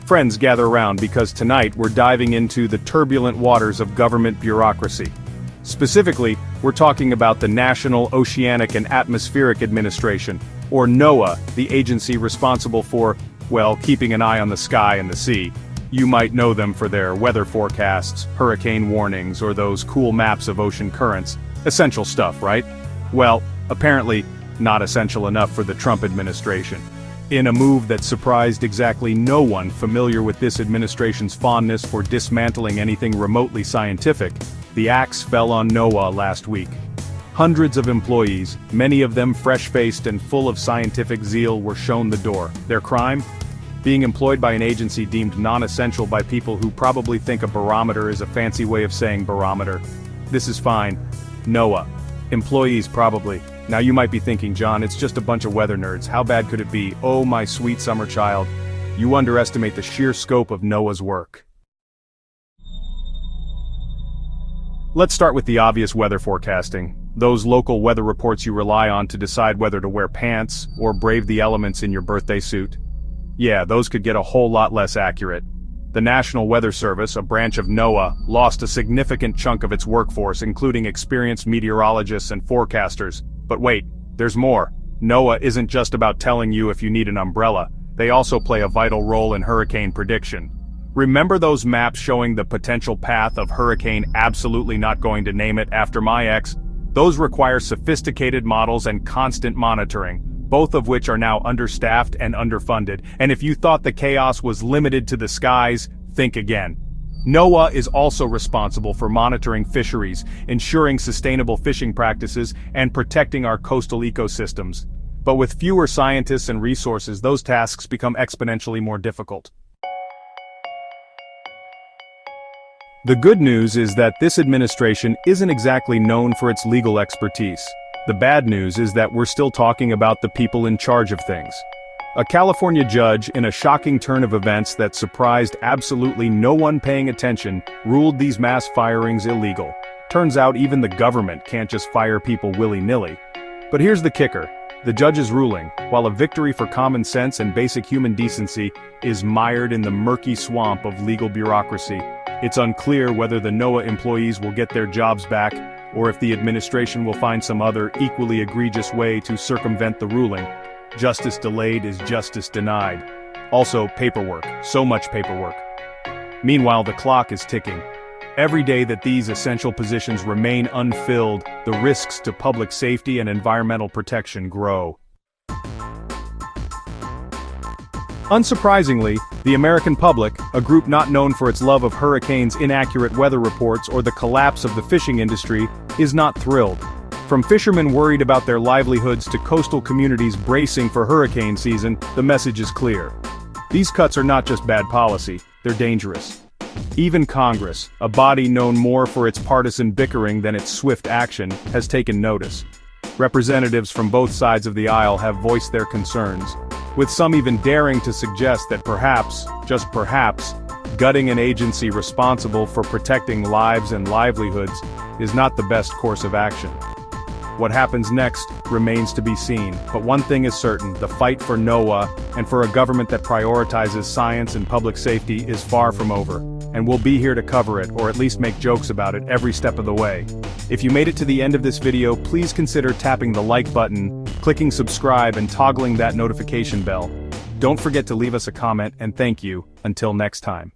Friends, gather around because tonight we're diving into the turbulent waters of government bureaucracy. Specifically, we're talking about the National Oceanic and Atmospheric Administration, or NOAA, the agency responsible for, well, keeping an eye on the sky and the sea. You might know them for their weather forecasts, hurricane warnings, or those cool maps of ocean currents. Essential stuff, right? Well, apparently, not essential enough for the Trump administration. In a move that surprised exactly no one familiar with this administration's fondness for dismantling anything remotely scientific, the axe fell on NOAA last week. Hundreds of employees, many of them fresh-faced and full of scientific zeal, were shown the door. Their crime? Being employed by an agency deemed non-essential by people who probably think a barometer is a fancy way of saying barometer. This is fine. NOAA. Employees probably. Now you might be thinking, John, it's just a bunch of weather nerds, how bad could it be? Oh my sweet summer child. You underestimate the sheer scope of NOAA's work. Let's start with the obvious weather forecasting. Those local weather reports you rely on to decide whether to wear pants or brave the elements in your birthday suit. Yeah, those could get a whole lot less accurate. The National Weather Service, a branch of NOAA, lost a significant chunk of its workforce, including experienced meteorologists and forecasters. But wait, there's more. NOAA isn't just about telling you if you need an umbrella. They also play a vital role in hurricane prediction. Remember those maps showing the potential path of hurricane, absolutely not going to name it after my ex? Those require sophisticated models and constant monitoring, both of which are now understaffed and underfunded. And if you thought the chaos was limited to the skies, think again. NOAA is also responsible for monitoring fisheries, ensuring sustainable fishing practices, and protecting our coastal ecosystems. But with fewer scientists and resources, those tasks become exponentially more difficult. The good news is that this administration isn't exactly known for its legal expertise. The bad news is that we're still talking about the people in charge of things. A California judge, in a shocking turn of events that surprised absolutely no one paying attention, ruled these mass firings illegal. Turns out even the government can't just fire people willy-nilly. But here's the kicker. The judge's ruling, while a victory for common sense and basic human decency, is mired in the murky swamp of legal bureaucracy. It's unclear whether the NOAA employees will get their jobs back, or if the administration will find some other equally egregious way to circumvent the ruling. Justice delayed is justice denied. Also, paperwork. So much paperwork. Meanwhile, the clock is ticking. Every day that these essential positions remain unfilled, the risks to public safety and environmental protection grow. Unsurprisingly, the American public, a group not known for its love of hurricanes, inaccurate weather reports, or the collapse of the fishing industry, is not thrilled. From fishermen worried about their livelihoods to coastal communities bracing for hurricane season, the message is clear. These cuts are not just bad policy, they're dangerous. Even Congress, a body known more for its partisan bickering than its swift action, has taken notice. Representatives from both sides of the aisle have voiced their concerns, with some even daring to suggest that perhaps, just perhaps, gutting an agency responsible for protecting lives and livelihoods is not the best course of action. What happens next remains to be seen, but one thing is certain: the fight for NOAA and for a government that prioritizes science and public safety is far from over, and we'll be here to cover it, or at least make jokes about it, every step of the way. If you made it to the end of this video, please consider tapping the like button, clicking subscribe, and toggling that notification bell. Don't forget to leave us a comment, and thank you. Until next time.